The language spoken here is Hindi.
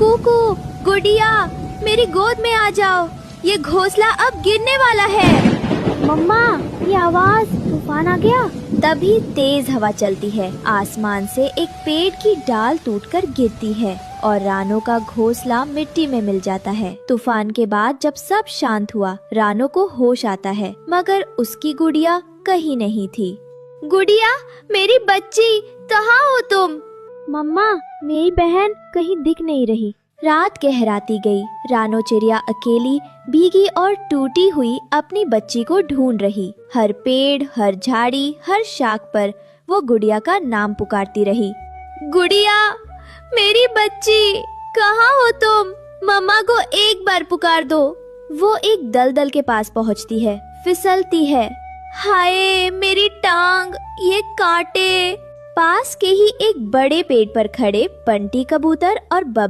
कुकू, गुड़िया, मेरी गोद में आ जाओ, ये घोंसला अब गिरने वाला है। मम्मा, ये आवाज, तूफान आ गया। तभी तेज हवा चलती है, आसमान से एक पेड़ की डाल टूटकर गिरती है और रानो का घोंसला मिट्टी में मिल जाता है। तूफान के बाद जब सब शांत हुआ, रानो को होश आता है, मगर उसकी गुड़िया कहीं नहीं थी। गुड़िया, मेरी बच्ची, कहाँ हो तुम? मम्मा, मेरी बहन कहीं दिख नहीं रही। रात गहराती गई। रानो चिड़िया अकेली, भीगी और टूटी हुई अपनी बच्ची को ढूंढ रही। हर पेड़, हर झाड़ी, हर शाख पर वो गुड़िया का नाम पुकारती रही। गुड़िया, मेरी बच्ची, कहाँ हो तुम? मम्मा को एक बार पुकार दो। वो एक दलदल के पास पहुँचती है, फिसलती है। हाय मेरी टांग, ये कांटे। पास के ही एक बड़े पेड़ पर खड़े बंटी कबूतर और बबली